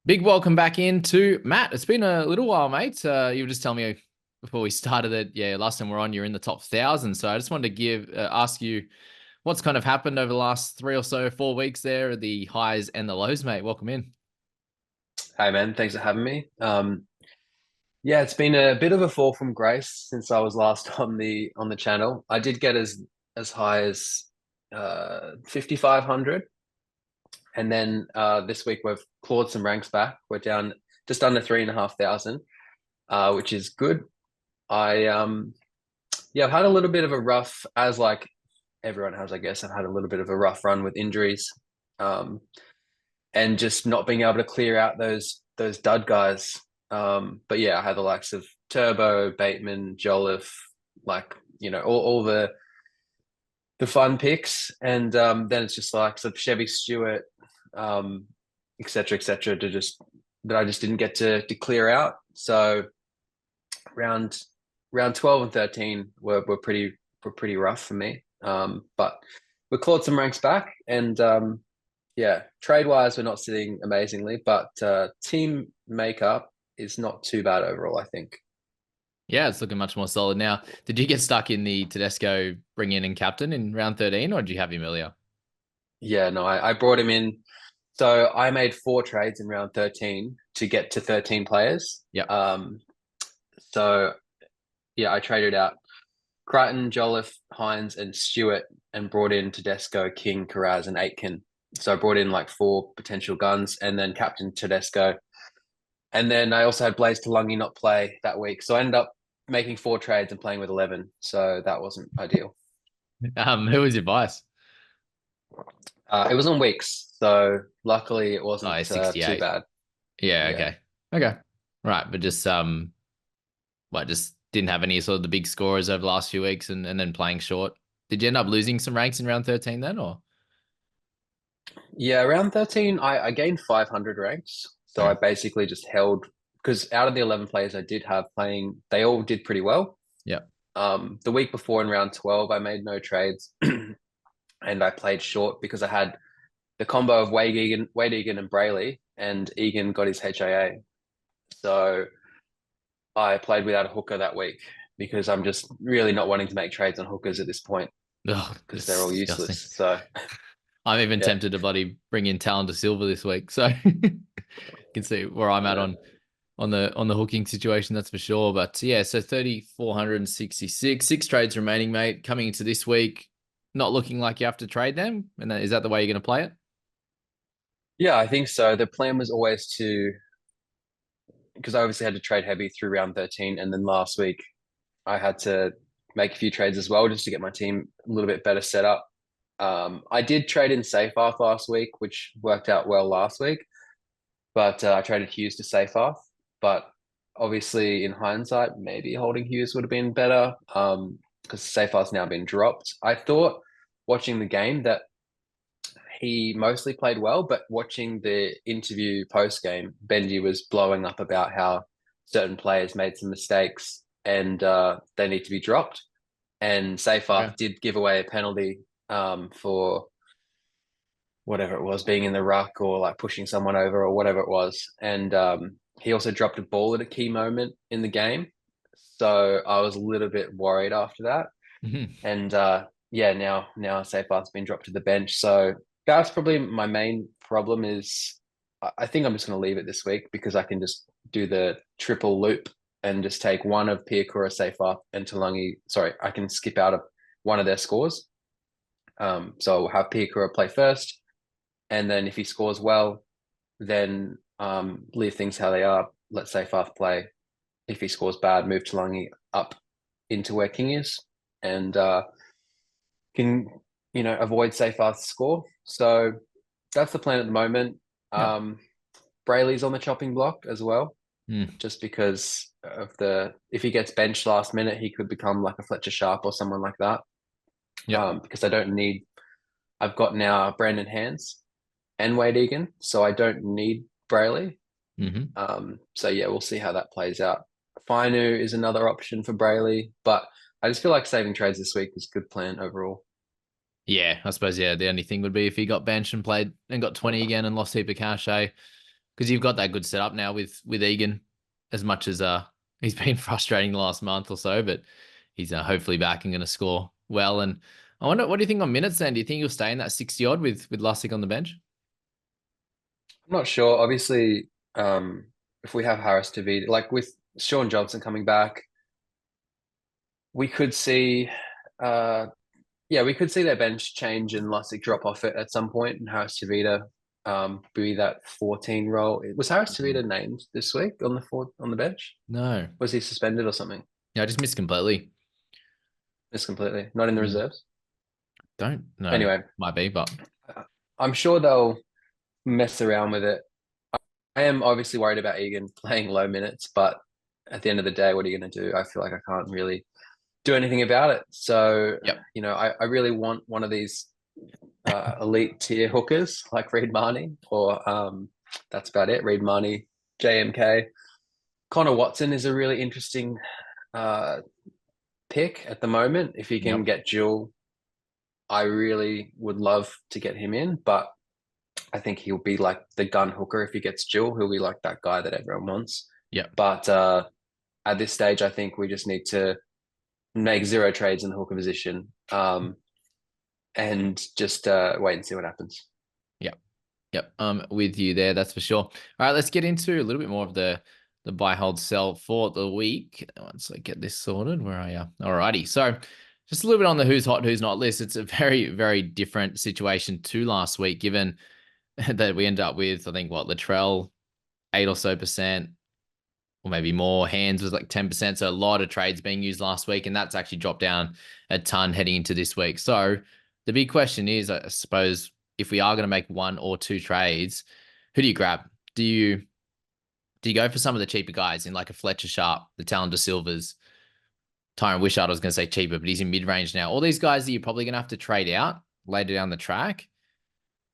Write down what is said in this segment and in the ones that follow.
Big welcome back into Matt. It's been a little while, mate. You were just telling me before we started that, yeah, last time we're on, you're in the top 1,000. So I just wanted to ask you what's kind of happened over the last 3 or 4 weeks there, the highs and the lows, mate. Welcome in. Hey man, thanks for having me. Yeah, it's been a bit of a fall from grace since I was last on the channel. I did get as high as 5,500, and then this week we've clawed some ranks back. We're down just under 3,500, which is good. I Yeah, I've had a little bit of a rough, as like everyone has, I guess. I've had a little bit of a rough run with injuries, um, and just not being able to clear out those dud guys. But yeah, I had the likes of Turbo, Bateman, Jolliffe, like all the fun picks, and then it's just like some Chevy Stewart, um, et cetera, to just that I just didn't get to clear out. So round round 12 and 13 were pretty rough for me. But we clawed some ranks back, and yeah, trade wise, we're not sitting amazingly, but team makeup is not too bad overall, I think. Yeah, it's looking much more solid now. Did you get stuck in the Tedesco bring in and captain in round 13, or did you have him earlier? Yeah, no, I brought him in. So I made four trades in round 13 to get to 13 players. Yep. So yeah, I traded out Crichton, Jolliffe, Hines, and Stewart, and brought in Tedesco, King, Carraz, and Aitken. So I brought in like four potential guns, and then captain Tedesco. And then I also had Blaze Talungi not play that week. So I ended up making four trades and playing with 11. So that wasn't ideal. Who was your vice? It was on weeks. So luckily it Oh, wasn't too 68. bad. Yeah, Yeah. okay. Okay. Right, but just just didn't have any sort of the big scorers over the last few weeks and then playing short. Did you end up losing some ranks in round 13 then, or? Yeah. Around 13, I gained 500 ranks. So I Okay. basically just held, because out of the 11 players I did have playing, they all did pretty well. Yep. The week before in round 12, I made no trades and I played short because I had the combo of Wade Egan and Brayley, and Egan got his HIA. So I played without a hooker that week because I'm just really not wanting to make trades on hookers at this point Oh, because they're it's all disgusting. useless. So I'm even yeah, tempted to bloody bring in Talon to Silver this week. So you can see where I'm at yeah, on the hooking situation, that's for sure. But yeah, so 3,466, six trades remaining, mate. Coming into this week, not looking like you have to trade them. And is that the way you're gonna play it? yeah. I think so. The plan was always to, because I obviously had to trade heavy through round 13, and then last week I had to make a few trades as well just to get my team a little bit better set up. I did trade in Seyfarth last week, which worked out well last week. But I traded Hughes to Seyfarth. But obviously, in hindsight, maybe holding Hughes would have been better because Seyfarth's now been dropped. I thought watching the game that he mostly played well, but watching the interview post game, Benji was blowing up about how certain players made some mistakes and they need to be dropped. And Okay. Seyfarth did give away a penalty for whatever it was, being in the ruck or like pushing someone over or whatever it was. And he also dropped a ball at a key moment in the game. So I was a little bit worried after that. Mhm. And yeah, now Seyfarth's been dropped to the bench. So that's probably my main problem is I think I'm just going to leave it this week because I can just do the triple loop and just take one of Piakura, Seyfarth, and Talangi. Sorry, I can skip out of one of their scores. So I'll have Piakura play first, and then if he scores well, then leave things how they are. Let Seyfarth play. If he scores bad, move Talangi up into where King is, and can avoid Seyfarth's score. So that's the plan at the moment. Yep. Um, Brayley's on the chopping block as well, Mm. just because of the if he gets benched last minute, he could become like a Fletcher Sharp or someone like that. Yep. Because I don't need. I've got now Brandon Hands and Wade Egan, so I don't need Brayley. Hmm. So yeah, we'll see how that plays out. Fainu is another option for Brayley, but I just feel like saving trades this week is a good plan overall. Yeah, I suppose, yeah, the only thing would be if he got benched and played and got 20 again and lost a heap of cash, eh? because you've got that good setup now with Egan, as much as he's been frustrating the last month or so, but he's hopefully back and going to score well. And I wonder, what do you think on minutes then? Do you think you'll stay in that 60 odd with Lussick on the bench? I'm not sure. Obviously, if we have Harris to be like with Sean Johnson coming back, we could see, we could see their bench change and Lussick drop off it at some point, and Harris Tavita be that 14 role. Was Harris Tavita named this week on the bench? No, Was he suspended or something? I just missed completely. Missed completely. Not in the reserves. Don't know. Anyway, might be, but I'm sure they'll mess around with it. I am obviously worried about Egan playing low minutes, but at the end of the day, what are you going to do? I feel like I can't really do anything about it. So, Yep. I really want one of these elite tier hookers like Reed Marnie, or that's about it. Reed Marnie, JMK. Connor Watson is a really interesting pick at the moment. If he can get Jewel, I really would love to get him in, but I think he'll be like the gun hooker if he gets Jewel. He'll be like that guy that everyone wants. Yeah. But at this stage, I think we just need to make 0 trades in the hooker position, and just wait and see what happens. Yep. With you there, that's for sure. All right, let's get into a little bit more of the buy, hold, sell for the week. Once I get this sorted, where are you? All righty. So just a little bit on the who's hot, who's not list. It's a very, very different situation to last week, given that we end up with, I think, Latrell, 8 or so percent, or maybe more. Hands was like 10%. So a lot of trades being used last week, and that's actually dropped down a ton heading into this week. So the big question is, I suppose, if we are going to make 1 or 2 trades, who do you grab? Do you go for some of the cheaper guys in like a Fletcher Sharp, the Talon De Silvas, Tyron Wishart? I was going to say cheaper, but he's in mid-range now. All these guys that you're probably going to have to trade out later down the track.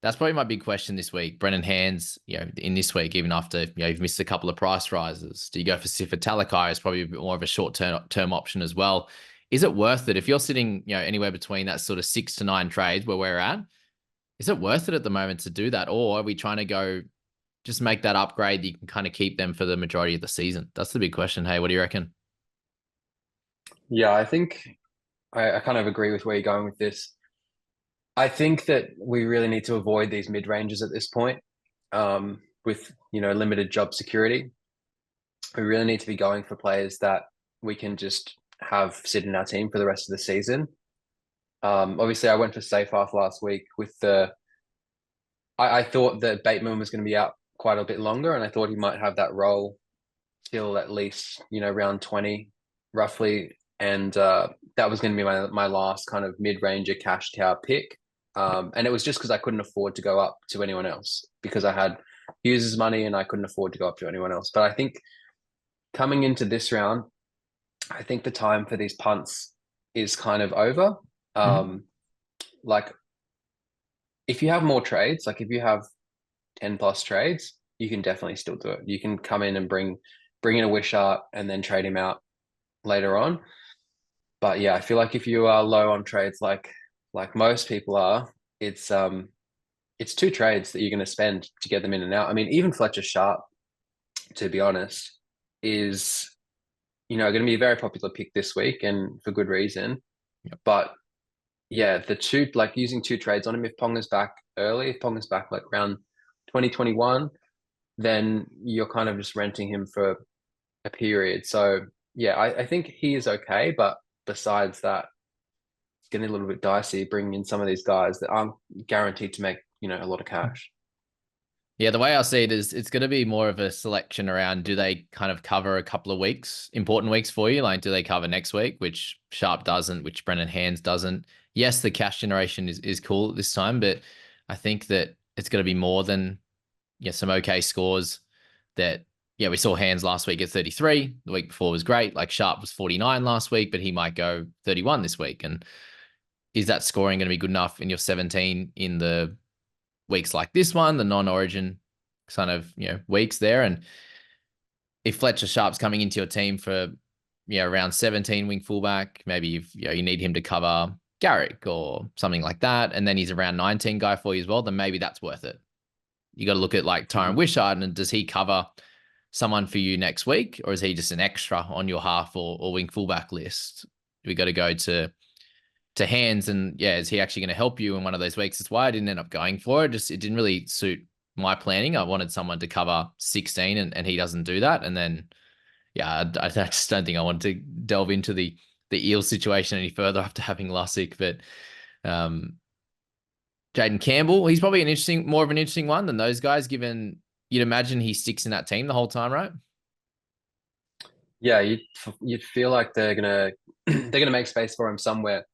That's probably my big question this week. Brennan Hands, in this week, even after you've missed a couple of price rises, do you go for Sifa Talakai? Is probably a bit more of a short-term option as well. Is it worth it if you're sitting anywhere between that sort of 6 to 9 trades where we're at? Is it worth it at the moment to do that, or are we trying to go just make that upgrade that you can kind of keep them for the majority of the season? That's the big question. Hey, what do you reckon? Yeah, I think I kind of agree with where you're going with this. I think that we really need to avoid these mid-ranges at this point, with limited job security. We really need to be going for players that we can just have sit in our team for the rest of the season. Obviously, I went for safe half last week with I thought that Bateman was going to be out quite a bit longer, and I thought he might have that role till at least round 20 roughly, and that was going to be my last kind of mid-ranger cash cow pick. And it was just because I couldn't afford to go up to anyone else, because I had Hughes' money and I couldn't afford to go up to anyone else. But I think coming into this round, I think the time for these punts is kind of over. Like, if you have more trades, like if you have 10 plus trades, you can definitely still do it. You can come in and bring in a Wishart and then trade him out later on. But yeah, I feel like if you are low on trades, like most people are, it's 2 trades that you're going to spend to get them in and out. I mean, even Fletcher Sharp, to be honest, is going to be a very popular pick this week, and for good reason. Yep. But yeah, using 2 trades on him, if Ponga's back early, if Ponga's back like around 2021, then you're kind of just renting him for a period. So yeah, I think he is okay, but besides that, it's getting a little bit dicey bringing in some of these guys that aren't guaranteed to make a lot of cash. Yeah, the way I see it is it's going to be more of a selection around, do they kind of cover a couple of weeks, important weeks for you? Like, do they cover next week, which Sharp doesn't, which Brennan Hands doesn't? Yes, the cash generation is cool at this time, but I think that it's going to be more than some okay scores that, we saw Hands last week at 33. The week before was great. Like Sharp was 49 last week, but he might go 31 this week. And is that scoring going to be good enough in your 17 in the weeks like this one, the non-origin kind of, weeks there? And if Fletcher Sharp's coming into your team for, around 17 wing fullback, maybe if you need him to cover Garrick or something like that, and then he's around 19 guy for you as well, then maybe that's worth it. you got to look at like Tyron Wishart, and does he cover someone for you next week, or is he just an extra on your half or wing fullback list? We got to go to hands, and yeah, is he actually going to help you in one of those weeks? That's why I didn't end up going for it. Just it didn't really suit my planning. I wanted someone to cover 16, and he doesn't do that. And then yeah, I just don't think I want to delve into the Eel situation any further after having Lussick. But Jaden Campbell, he's probably more of an interesting one than those guys, given you'd imagine he sticks in that team the whole time, right? Yeah, you'd feel like they're gonna make space for him somewhere,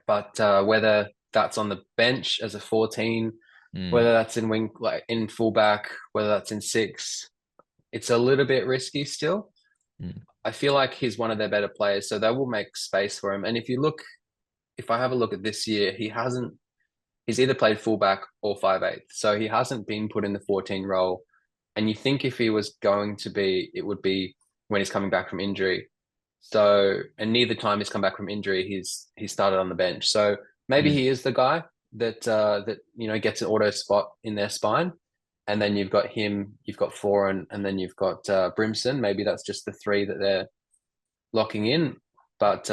but whether that's on the bench as a 14, whether that's in wing, like in fullback, whether that's in 6, it's a little bit risky still. I feel like he's one of their better players, so they will make space for him. And if I have a look at this year, he's either played fullback or 5/8, so he hasn't been put in the 14 role. And you think if he was going to be, it would be when he's coming back from injury. So, and neither time he's come back from injury, he started on the bench. So maybe he is the guy that gets an auto spot in their spine. And then you've got him, you've got Foran, and then you've got Brimson. Maybe that's just the 3 that they're locking in. But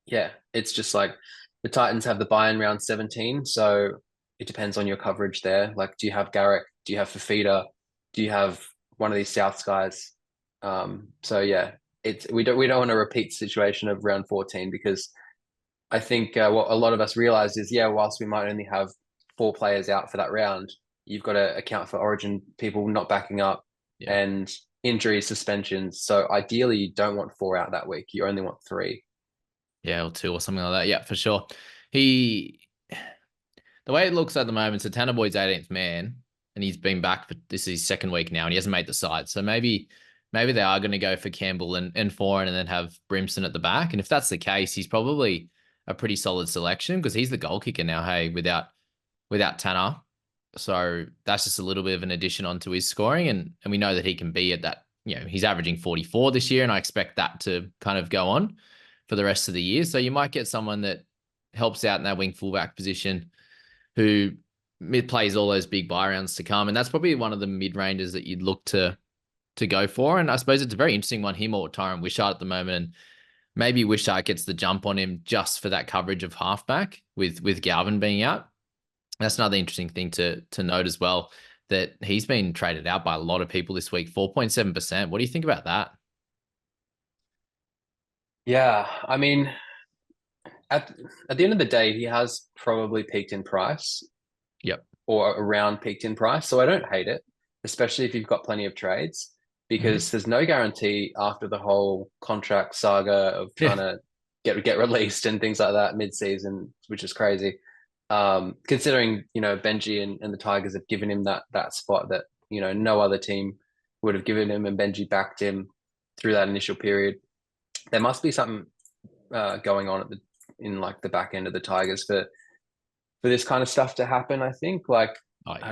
yeah, it's just like the Titans have the buy-in round 17, so it depends on your coverage there. Like, do you have Garrick? Do you have Fafita? Do you have one of these Souths guys? So yeah, we don't want to repeat the situation of round 14, because I think what a lot of us realize is, yeah, whilst we might only have 4 players out for that round, you've got to account for Origin people not backing up and injuries, suspensions. So ideally, you don't want 4 out that week. You only want 3. Yeah, or 2 or something like that. Yeah, for sure. The way it looks at the moment, so Tanner Boyd's 18th man, and he's been back for this is his 2nd week now, and he hasn't made the side. So maybe they are going to go for Campbell and Foran, and then have Brimson at the back. And if that's the case, he's probably a pretty solid selection, because he's the goal kicker now, hey, without Tanner. So that's just a little bit of an addition onto his scoring. And we know that he can be at that, he's averaging 44 this year, and I expect that to kind of go on for the rest of the year. So you might get someone that helps out in that wing fullback position who plays all those big buy rounds to come. And that's probably one of the mid-ranges that you'd look to go for. And I suppose it's a very interesting one, him or Tyron Wishart at the moment. And maybe Wishart gets the jump on him just for that coverage of halfback with Galvin being out. That's another interesting thing to note as well, that he's been traded out by a lot of people this week, 4.7%. What do you think about that? Yeah, I mean, at the end of the day, he has probably peaked in price. Yep. Or around peaked in price. So I don't hate it, especially if you've got plenty of trades, because there's no guarantee after the whole contract saga of trying to get released and things like that mid-season, which is crazy. Considering, Benji and the Tigers have given him that spot that, no other team would have given him, and Benji backed him through that initial period. There must be something going on in the back end of the Tigers for this kind of stuff to happen. I think I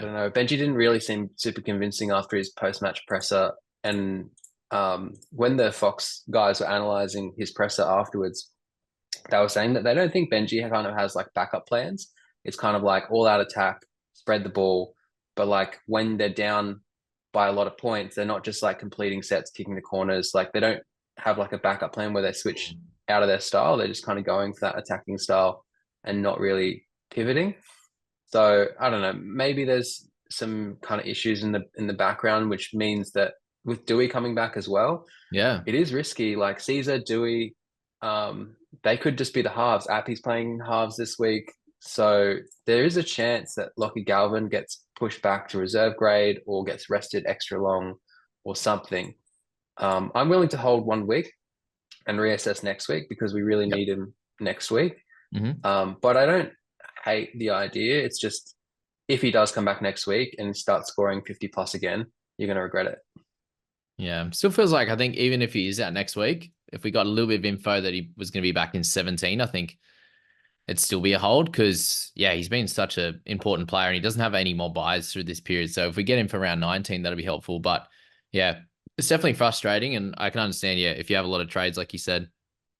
don't know. Benji didn't really seem super convincing after his post-match presser. And when the Fox guys were analyzing his presser afterwards, they were saying that they don't think Benji kind of has backup plans. It's kind of like all out attack, spread the ball. But when they're down by a lot of points, they're not just completing sets, kicking the corners. They don't have a backup plan where they switch out of their style. They're just kind of going for that attacking style and not really pivoting. So I don't know, maybe there's some kind of issues in the background, which means that with Dewey coming back as well, it is risky. Caesar, Dewey, they could just be the halves. Appy's playing halves this week, so there is a chance that Lockie Galvin gets pushed back to reserve grade or gets rested extra long or something. I'm willing to hold 1 week and reassess next week, because we really need him next week. But I don't hate the idea. It's just, if he does come back next week and start scoring 50 plus again, you're going to regret it. Yeah. Still feels like, I think even if he is out next week, if we got a little bit of info that he was going to be back in 17, I think it'd still be a hold, because he's been such an important player and he doesn't have any more buys through this period. So if we get him for around 19, that'll be helpful. But yeah, it's definitely frustrating. And I can understand, if you have a lot of trades, like you said,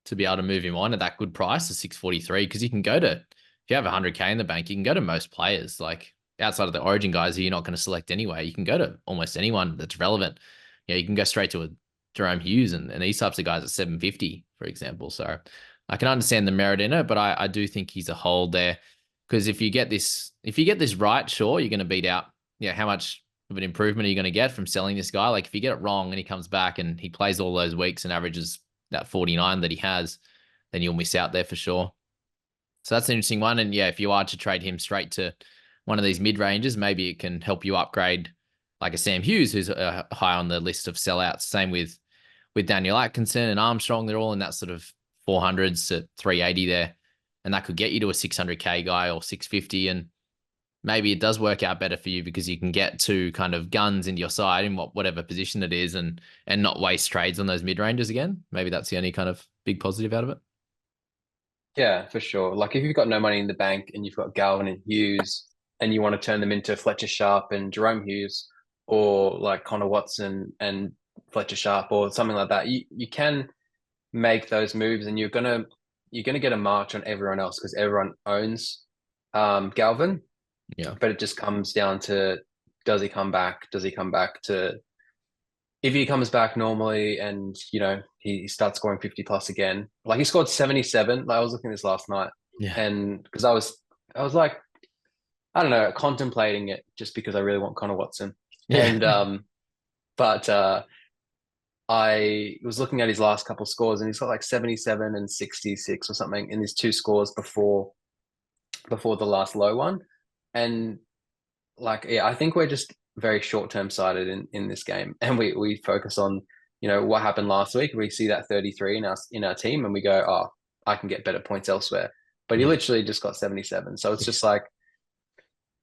to be able to move him on at that good price of 643, because you can go to, if you have 100K in the bank, you can go to most players. outside of the Origin guys who you're not going to select anyway. You can go to almost anyone that's relevant. You can go straight to a Jerome Hughes and these types of guys at 750, for example. So I can understand the merit in it, but I do think he's a hold there. Because if you get this right, sure, you're going to beat out. How much of an improvement are you going to get from selling this guy? Like if you get it wrong and he comes back and he plays all those weeks and averages that 49 that he has, then you'll miss out there for sure. So that's an interesting one. And if you are to trade him straight to one of these mid ranges, maybe it can help you upgrade like a Sam Hughes, who's high on the list of sellouts. Same with Daniel Atkinson and Armstrong. They're all in that sort of 400s to 380 there. And that could get you to a 600K guy or 650. And maybe it does work out better for you because you can get two kind of guns into your side in whatever position it is and not waste trades on those mid ranges again. Maybe that's the only kind of big positive out of it. Yeah, for sure. Like if you've got no money in the bank and you've got Galvin and Hughes and you want to turn them into Fletcher Sharp and Jerome Hughes or like Connor Watson and Fletcher Sharp or something like that, you can make those moves and you're gonna get a march on everyone else because everyone owns Galvin. Yeah. But it just comes down to does he come back? Does he come back to if he comes back normally and he starts scoring 50 plus again, like he scored 77. Like I was looking at this last night, Yeah. and because I was like, I don't know, contemplating it just because I really want Connor Watson. Yeah. And but I was looking at his last couple scores and he's got like 77 and 66 or something in his two scores before the last low one. And like, yeah, I think we're just very short term sighted in this game, and we focus on what happened last week. We see that 33 in our team, and we go, oh, I can get better points elsewhere. But he Yeah. literally just got 77, so it's just like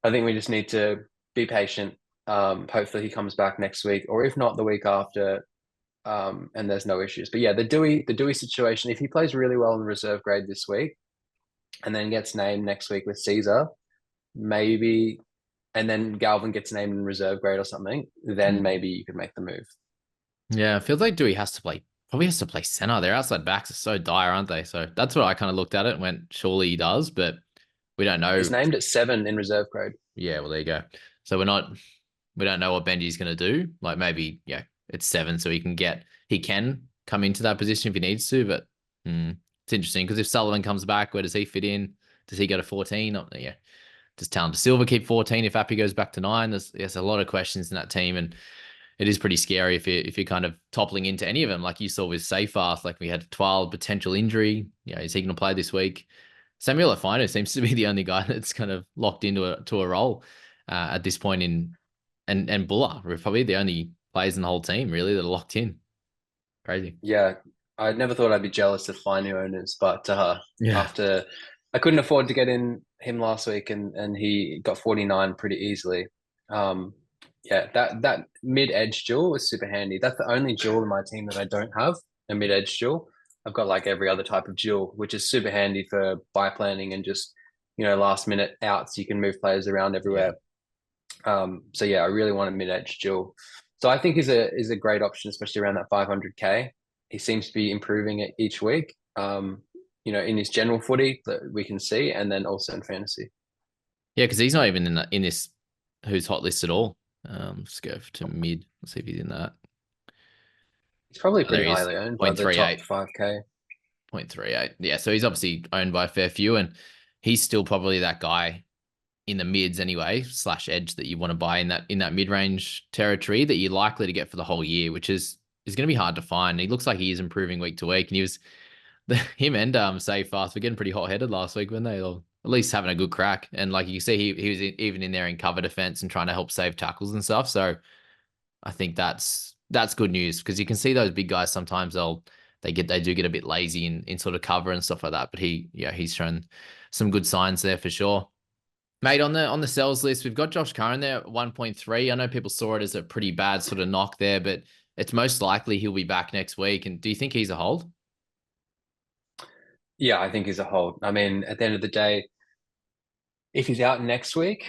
I think we just need to be patient. Hopefully he comes back next week, or if not the week after, and there's no issues. But yeah, the Dewey situation. If he plays really well in reserve grade this week, and then gets named next week with Caesar, maybe and then Galvin gets named in reserve grade or something, then maybe you could make the move. Yeah, it feels like Dewey probably has to play center. Their outside backs are so dire, aren't they? So that's what I kind of looked at it and went, surely he does, but we don't know. He's named at 7 in reserve grade. Yeah, well, there you go. So we don't know what Benji's going to do. Like maybe, it's 7, so he can come into that position if he needs to, but it's interesting because if Sullivan comes back, where does he fit in? Does he go to 14? Yeah. Does Talon Silva keep 14 if Appy goes back to 9? There's a lot of questions in that team, and it is pretty scary if you're kind of toppling into any of them, like you saw with Seyfarth. Like we had 12 potential injury. Is he going to play this week? Samuel Afino seems to be the only guy that's kind of locked into a role at this point and Buller are probably the only players in the whole team really that are locked in. Crazy. Yeah, I never thought I'd be jealous of Finu owners, but Yeah. after I couldn't afford to get in him last week, and he got 49 pretty easily. Yeah, that mid edge duel was super handy. That's the only duel in my team that I don't have a mid edge duel. I've got like every other type of duel, which is super handy for buy planning and just last minute outs. You can move players around everywhere. So yeah, I really want a mid edge duel. So I think is a great option, especially around that 500K. He seems to be improving it each week. In his general footy that we can see, and then also in fantasy. Yeah, because he's not even in this who's hot list at all. Let's go to mid. Let's see if he's in that. He's probably There pretty he is. highly owned by the top 5K. 0.38. Yeah, so he's obviously owned by a fair few, and he's still probably that guy in the mids anyway, / edge that you want to buy in that mid-range territory that you're likely to get for the whole year, which is going to be hard to find. He looks like he is improving week to week, and he was him and Seyfarth were getting pretty hot-headed last week, weren't they? Or at least having a good crack. And like you see, he was even in there in cover defense and trying to help save tackles and stuff. So I think that's good news because you can see those big guys sometimes they do get a bit lazy in sort of cover and stuff like that. But he's shown some good signs there for sure. Mate, on the sells list, we've got Josh Curran there at 1.3. I know people saw it as a pretty bad sort of knock there, but it's most likely he'll be back next week. And do you think he's a hold? Yeah, I think he's a hold. I mean, at the end of the day, if he's out next week,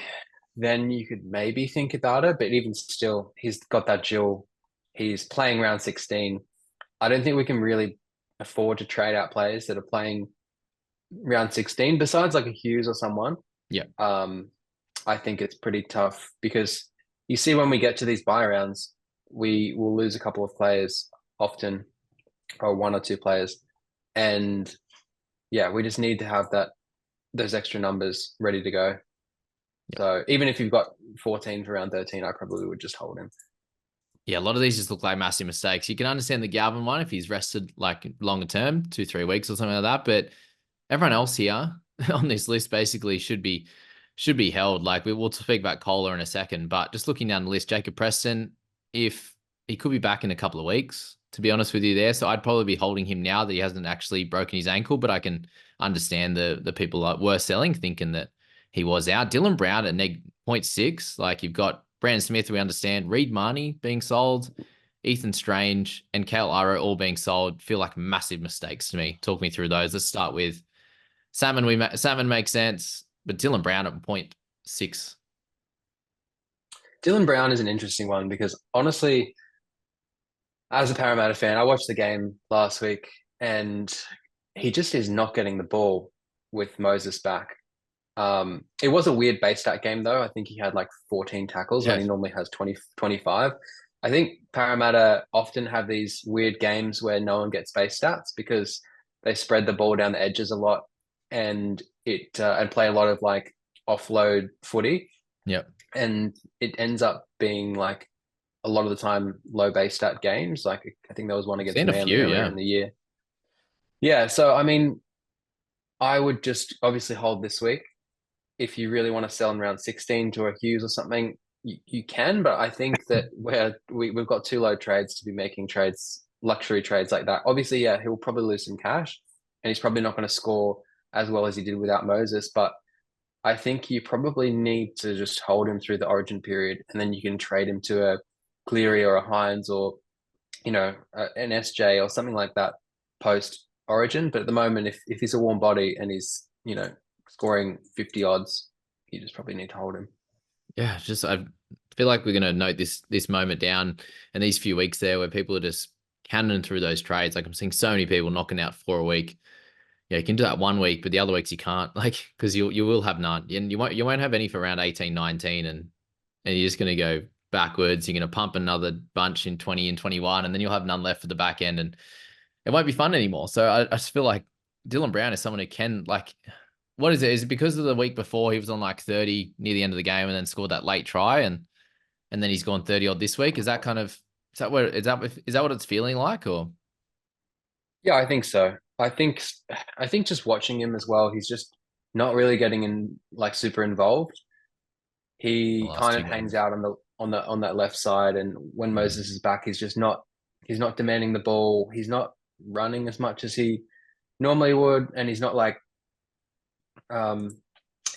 then you could maybe think about it. But even still, he's got that duel. He's playing round 16. I don't think we can really afford to trade out players that are playing round 16, besides like a Hughes or someone. Yeah. I think it's pretty tough because you see when we get to these buy rounds, we will lose a couple of players often, or one or two players, and yeah, we just need to have those extra numbers ready to go. So even if you've got 14 for round 13, I probably would just hold him. Yeah, a lot of these just look like massive mistakes. You can understand the Galvin one if he's rested like longer term, 2, 3 weeks or something like that. But everyone else here on this list basically should be held. Like we'll speak about Kohler in a second, but just looking down the list, Jacob Preston, if he could be back in a couple of weeks, to be honest with you there. So I'd probably be holding him now that he hasn't actually broken his ankle, but I can understand the people that were selling thinking that he was out. Dylan Brown at neg 0.6, like you've got Brandon Smith, we understand, Reed Marnie being sold, Ethan Strange, and Kale Iro all being sold feel like massive mistakes to me. Talk me through those. Let's start with Salmon. Salmon makes sense, but Dylan Brown at 0.6. Dylan Brown is an interesting one because honestly, as a Parramatta fan, I watched the game last week and he just is not getting the ball with Moses back. It was a weird base stat game though. I think he had like 14 tackles when Yeah, he normally has 20, 25. I think Parramatta often have these weird games where no one gets base stats because they spread the ball down the edges a lot and and play a lot of like offload footy, yeah. and it ends up being like a lot of the time low base stat games. Like I think there was one against Seen a Manly few, earlier yeah. in the year. Yeah, so I mean, I would just obviously hold this week. If you really want to sell in round 16 to a Hughes or something, you can, but I think that we've got too low trades to be making trades, luxury trades like that. Obviously, yeah, he'll probably lose some cash and he's probably not going to score as well as he did without Moses, but I think you probably need to just hold him through the origin period and then you can trade him to a Cleary or a Hines or, an SJ or something like that post origin. But at the moment, if he's a warm body and he's, scoring 50 odds, you just probably need to hold him. Yeah, just I feel like we're gonna note this moment down and these few weeks there where people are just cannoning through those trades. Like I'm seeing so many people knocking out 4 a week. Yeah, you can do that 1 week, but the other weeks you can't. Like because you will have none, and you won't have any for around 18, 19, and you're just gonna go backwards. You're gonna pump another bunch in 20 and 21, and then you'll have none left for the back end, and it won't be fun anymore. So I just feel like Dylan Brown is someone who can like, what is it? Is it because of the week before he was on like 30 near the end of the game and then scored that late try and then he's gone 30 odd this week? Is that kind of is that what it's feeling like or Yeah, I think so. I think just watching him as well, he's just not really getting in like super involved. the He last kind two of hangs games? out on that left side, and when Moses is back, he's not demanding the ball. He's not running as much as he normally would, and he's not like um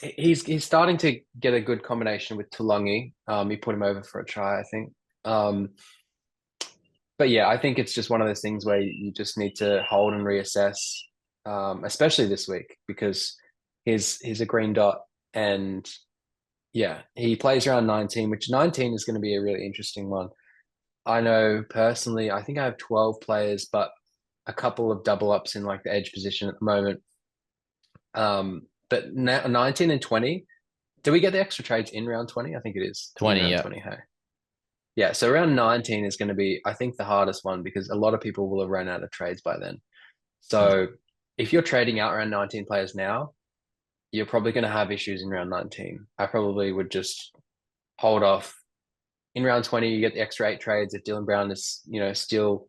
he's starting to get a good combination with Tulungi. He put him over for a try, I think. Um, but yeah, I think it's just one of those things where you just need to hold and reassess, especially this week because he's a green dot, and yeah, he plays around 19, which 19 is going to be a really interesting one. I know personally, I think I have 12 players, but a couple of double ups in like the edge position at the moment. But now 19 and 20, do we get the extra trades in round 20? I think it is in 20, round yeah. 20. Hey. Yeah, so round 19 is going to be, I think, the hardest one because a lot of people will have run out of trades by then. Yeah. So if you're trading out around 19 players now, you're probably going to have issues in round 19. I probably would just hold off. In round 20, you get the extra 8 trades. If Dylan Brown is, still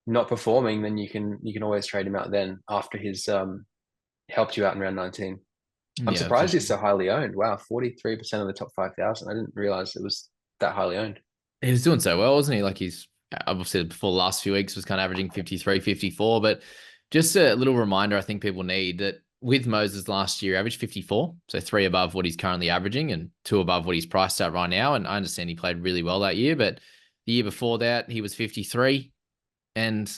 not performing, then you can always trade him out then after he's helped you out in round 19. I'm Yeah, for surprised sure. he's so highly owned. Wow, 43% of the top 5,000. I didn't realize it was that highly owned. He was doing so well, wasn't he? Like he's obviously before the last few weeks was kind of averaging 53, 54. But just a little reminder I think people need that with Moses last year, averaged 54. So three above what he's currently averaging and two above what he's priced at right now. And I understand he played really well that year, but the year before that, he was 53. And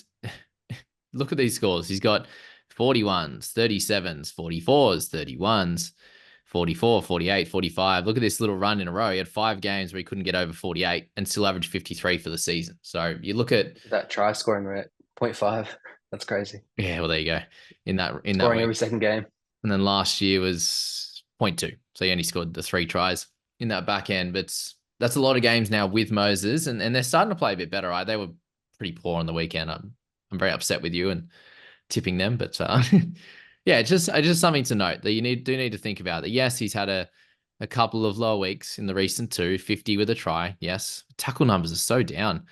look at these scores. He's got 41s, 37s, 44s, 31s, 44, 48, 45. Look at this little run in a row. He had 5 games where he couldn't get over 48 and still averaged 53 for the season. So you look at, That try scoring rate, 0.5. That's crazy. yeah, well, there you go. In that Scoring week. every second game. And then last year was 0.2. So he only scored the 3 tries in that back end. But that's a lot of games now with Moses, and they're starting to play a bit better, right? They were pretty poor on the weekend. I'm very upset with you and tipping them, but yeah, it's just something to note that you do need to think about that. Yes, he's had a couple of low weeks in the recent 50 with a try. Yes, tackle numbers are so down.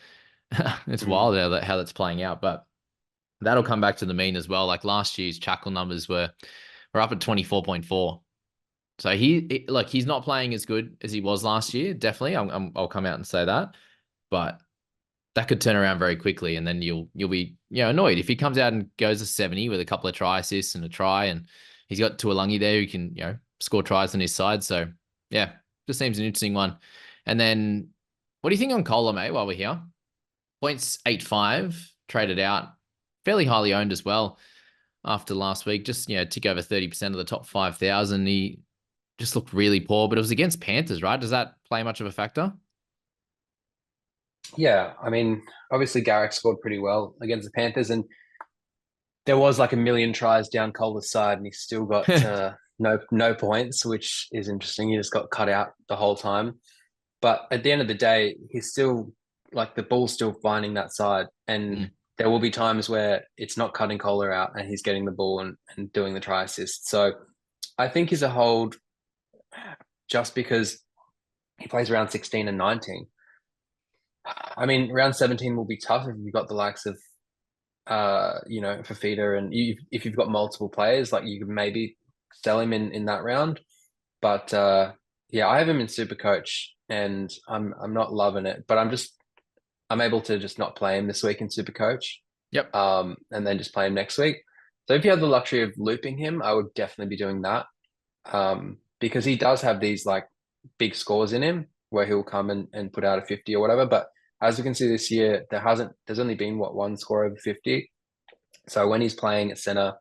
It's wild how that's playing out, but that'll come back to the mean as well. Like last year's tackle numbers were up at 24.4. So he's not playing as good as he was last year. Definitely, I'll come out and say that, but that could turn around very quickly, and then you'll be annoyed if he comes out and goes to 70 with a couple of try assists and a try, and he's got Tuolangi there who can score tries on his side. So yeah, just seems an interesting one. And then what do you think on Kohler, mate? While we're here, 0.85 traded out, fairly highly owned as well after last week. Just tick over 30% of the top 5,000. He just looked really poor, but it was against Panthers, right? Does that play much of a factor? Yeah, I mean, obviously Garrick scored pretty well against the Panthers, and there was like a million tries down Kohler's side, and he still got no points, which is interesting. He just got cut out the whole time. But at the end of the day, he's still like the ball's still finding that side, and there will be times where it's not cutting Kohler out, and he's getting the ball and doing the try assist. So I think he's a hold just because he plays around 16 and 19. I mean, round 17 will be tough if you've got the likes of, Fifita, and if you've got multiple players, like you could maybe sell him in that round. But yeah, I have him in Super Coach, and I'm not loving it, but I'm able to just not play him this week in Super Coach. Yep. And then just play him next week. So if you have the luxury of looping him, I would definitely be doing that. Because he does have these like big scores in him where he'll come and put out a 50 or whatever. But as we can see this year, there's only been one score over 50. So when he's playing at center,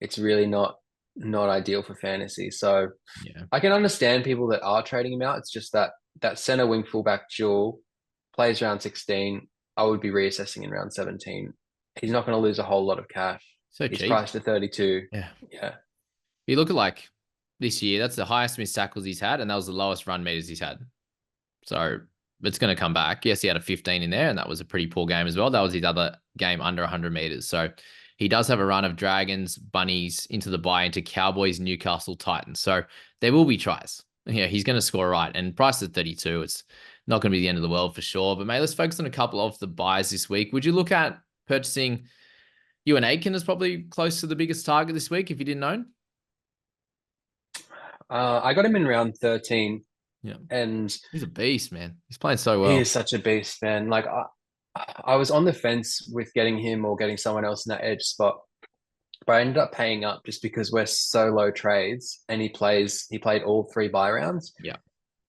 it's really not ideal for fantasy. So yeah, I can understand people that are trading him out. It's just that center wing fullback duel plays round 16. I would be reassessing in round 17. He's not going to lose a whole lot of cash. so He's cheap. priced at 32. Yeah. Yeah. You look at like this year, that's the highest missed tackles he's had, and that was the lowest run meters he's had. So it's going to come back. Yes, he had a 15 in there, and that was a pretty poor game as well. That was his other game under 100 meters. So he does have a run of Dragons, Bunnies into the bye, into Cowboys, Newcastle, Titans. So there will be tries. Yeah, he's going to score right. And price at 32, it's not going to be the end of the world for sure. But mate, let's focus on a couple of the buys this week. Would you look at purchasing Euan Aitken is probably close to the biggest target this week if you didn't own? I got him in round 13. Yeah. And he's a beast, man. He's playing so well. He is such a beast, man. Like I was on the fence with getting him or getting someone else in that edge spot, but I ended up paying up just because we're so low trades, and he played all 3 buy rounds. Yeah.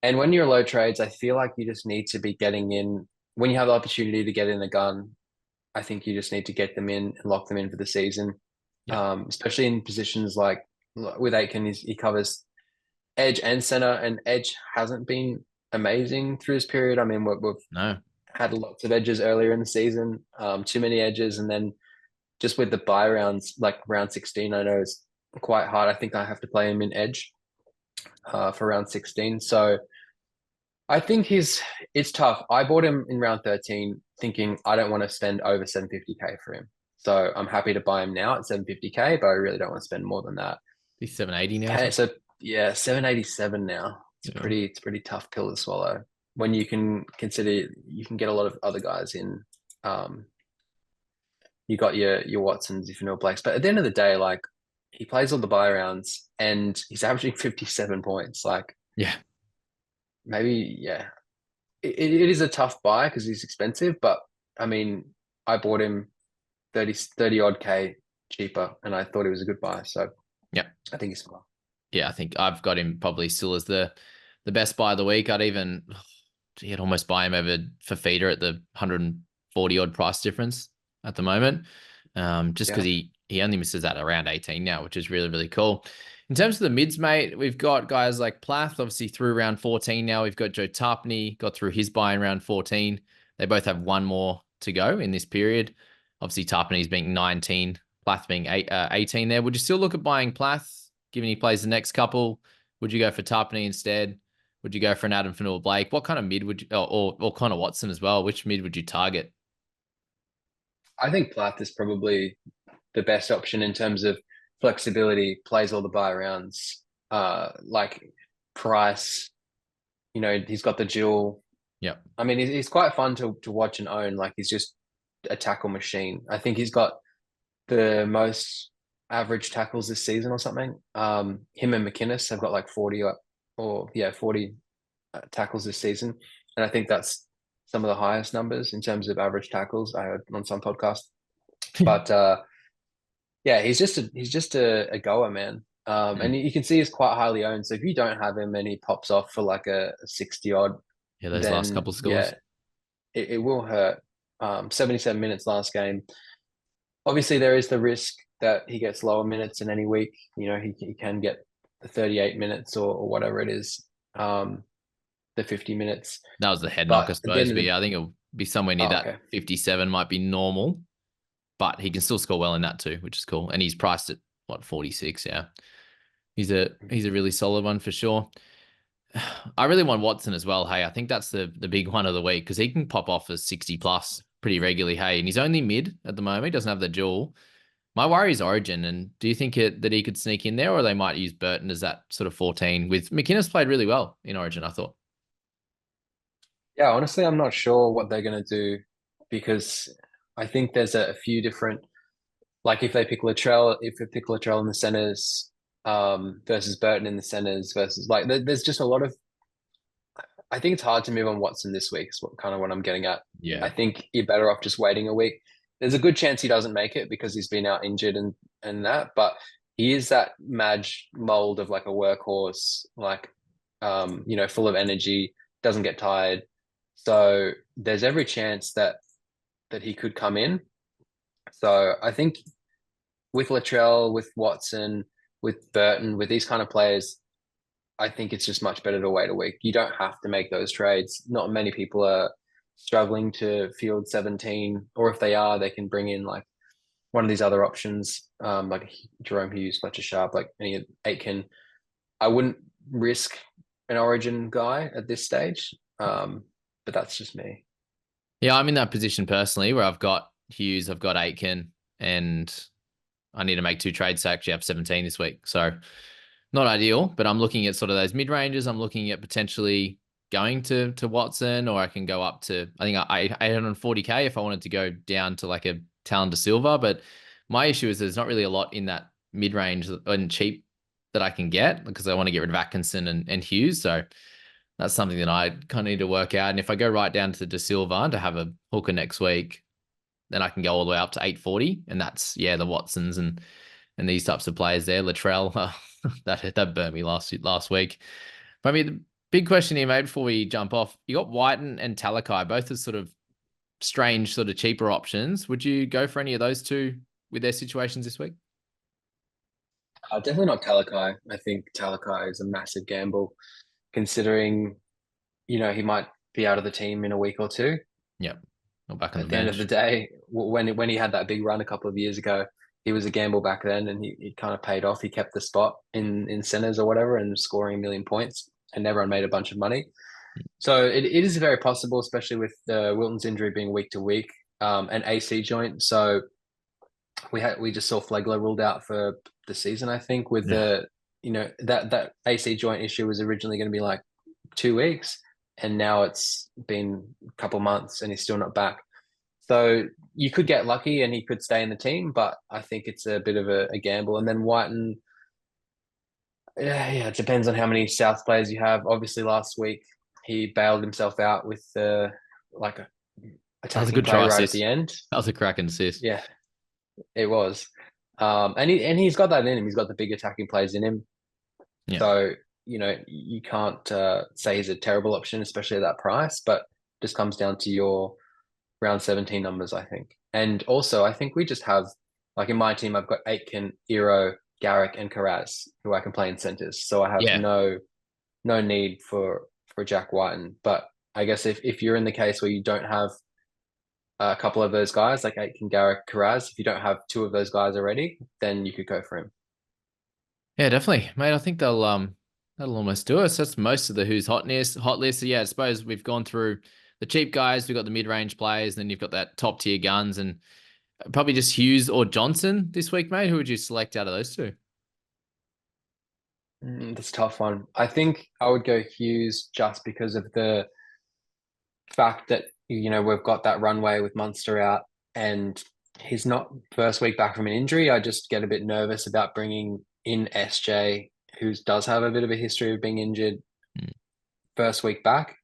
And when you're low trades, I feel like you just need to be getting in when you have the opportunity to get in the gun. I think you just need to get them in and lock them in for the season. Yeah. Especially in positions like with Aitken, he covers edge and center, and edge hasn't been amazing through this period. I mean, we've had lots of edges earlier in the season, too many edges, and then just with the buy rounds, like round 16, I know is quite hard. I think I have to play him in edge for round 16. So I think it's tough. I bought him in round 13 thinking I don't want to spend over 750k for him. So I'm happy to buy him now at 750k, but I really don't want to spend more than that. He's 780 now. Okay, so yeah, 787 now. It's a pretty tough pill to swallow when you can consider you can get a lot of other guys in. You got your Watsons, if you know Blakes, but at the end of the day, like he plays all the buy rounds and he's averaging 57 points. Like, yeah, maybe, yeah, it is a tough buy because he's expensive, but I mean, I bought him 30 odd K cheaper and I thought it was a good buy. So yeah, I think he's fine. Yeah, I think I've got him probably still as the best buy of the week. I'd almost buy him over Fifita at the 140 odd price difference at the moment. Just because he only misses that around 18 now, which is really, really cool. In terms of the mids, mate, we've got guys like Plath, obviously through round 14 now. We've got Joe Tarpany, got through his buy in round 14. They both have one more to go in this period. Obviously, Tarpany's being 19, Plath being 18 there. Would you still look at buying Plath, given he plays the next couple? Would you go for Tarpany instead? Would you go for an Adam Fanua-Blake? What kind of mid would you, or Connor Watson as well? Which mid would you target? I think Plath is probably the best option in terms of flexibility, plays all the buy rounds, like price. He's got the dual. Yeah. I mean, he's quite fun to watch and own. Like he's just a tackle machine. I think he's got the most average tackles this season or something. Him and McInnes have got like 40 or yeah, 40 tackles this season. And I think that's some of the highest numbers in terms of average tackles I heard on some podcast. But yeah, he's just a goer, man. And you can see he's quite highly owned. So if you don't have him and he pops off for like a 60 odd, Yeah, those last then couple scores. yeah, it will hurt. 77 minutes last game. Obviously, there is the risk that he gets lower minutes in any week. He can get the 38 minutes or whatever it is, the 50 minutes. That was the head knock, I But at the end suppose. of But the yeah, I think it'll be somewhere near that okay. 57 might be normal, but he can still score well in that too, which is cool. And he's priced at what, 46? Yeah. He's a really solid one for sure. I really want Watson as well. Hey, I think that's the big one of the week because he can pop off as 60 plus pretty regularly. Hey, and he's only mid at the moment. He doesn't have the dual. My worry is Origin. And do you think that he could sneak in there, or they might use Burton as that sort of 14? With McInnes played really well in Origin, I thought. Yeah, honestly, I'm not sure what they're going to do because I think there's a few different, like if they pick Latrell, if they pick Latrell in the centers, versus Burton in the centers versus like there's just a lot of. I think it's hard to move on Watson this week. Is what I'm getting at. I Yeah. think you're better off just waiting a week. There's a good chance he doesn't make it because he's been out injured and that, but he is that Madge mold of like a workhorse, like full of energy, doesn't get tired. So there's every chance that he could come in. So I think with Latrell, with Watson, with Burton, with these kind of players, I think it's just much better to wait a week. You don't have to make those trades. Not many people are struggling to field 17, or if they are, they can bring in like one of these other options, like Jerome Hughes, Fletcher Sharp, like any Aitken. I wouldn't risk an Origin guy at this stage, but that's just me. Yeah, I'm in that position personally where I've got Hughes, I've got Aitken, and I need to make two trades to actually have 17 this week. So not ideal, but I'm looking at sort of those mid ranges. I'm looking at potentially going to Watson, or I can go up to, I think, 840K if I wanted to go down to like a Talon de Silva. But my issue is there's not really a lot in that mid range and cheap that I can get because I want to get rid of Atkinson and Hughes. So that's something that I kind of need to work out. And if I go right down to De Silva to have a hooker next week, then I can go all the way up to 840. And that's, yeah, the Watsons and these types of players there. Latrell, that burnt me last week. But I mean, the big question here, mate, before we jump off, you got Whiten and Talakai, both as sort of strange, sort of cheaper options. Would you go for any of those two with their situations this week? Definitely not Talakai. I think Talakai is a massive gamble, considering he might be out of the team in a week or two. Yep. Or back on the At the end of the bench. day, when he had that big run a couple of years ago, he was a gamble back then, and he kind of paid off. He kept the spot in centers or whatever, and scoring 1 million points, and everyone made a bunch of money. So it is very possible, especially with Wilton's injury being week to week, and AC joint. So we just saw Flegler ruled out for the season, I think, with Yeah. that AC joint issue was originally going to be like 2 weeks, and now it's been a couple months, and he's still not back. So you could get lucky, and he could stay in the team, but I think it's a bit of a gamble. And then Whiten, yeah, it depends on how many South players you have. Obviously, last week he bailed himself out with like a That was a attacking good play try right at assist. the end. That was a cracking assist. Yeah, it was. And he's got that in him. He's got the big attacking plays in him. Yeah. So, you can't say he's a terrible option, especially at that price, but just comes down to your round 17 numbers, I think. And also, I think we just have, like in my team, I've got Aitken, Eero, Garrick, and Karaz, who I can play in centers. So I have Yeah. no need for Jack Whiten. But I guess if you're in the case where you don't have a couple of those guys, like Aitken, Garrick, Karaz, if you don't have two of those guys already, then you could go for him. Yeah, definitely, mate. I think they'll That'll almost do us. That's most of the who's hot list. So yeah, I suppose we've gone through the cheap guys, we've got the mid-range players, then you've got that top tier guns, and probably just Hughes or Johnson this week, mate. Who would you select out of those two? That's a tough one. I think I would go Hughes just because of the fact that we've got that runway with Munster out, and he's not first week back from an injury. I just get a bit nervous about bringing in SJ, who does have a bit of a history of being injured Mm. first week back.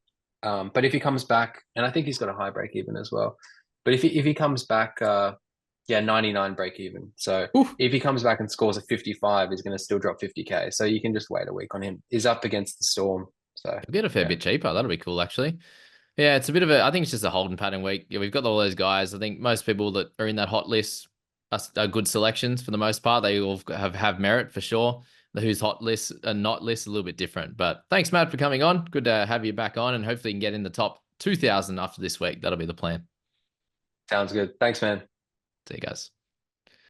But if he comes back, and I think he's got a high break even as well. But if he comes back, yeah, 99 break even. So Oof. if he comes back and scores a 55, he's going to still drop 50K. So you can just wait a week on him. He's up against the Storm. So He'll get a fair yeah, bit cheaper. That'll be cool, actually. Yeah, it's a bit of a. I think it's just a holding pattern week. Yeah, we've got all those guys. I think most people that are in that hot list are good selections for the most part. They all have merit for sure. The who's hot list and not list a little bit different. But thanks, Matt, for coming on. Good to have you back on, and hopefully you can get in the top 2,000 after this week. That'll be the plan. sounds good. Thanks, man. See you guys.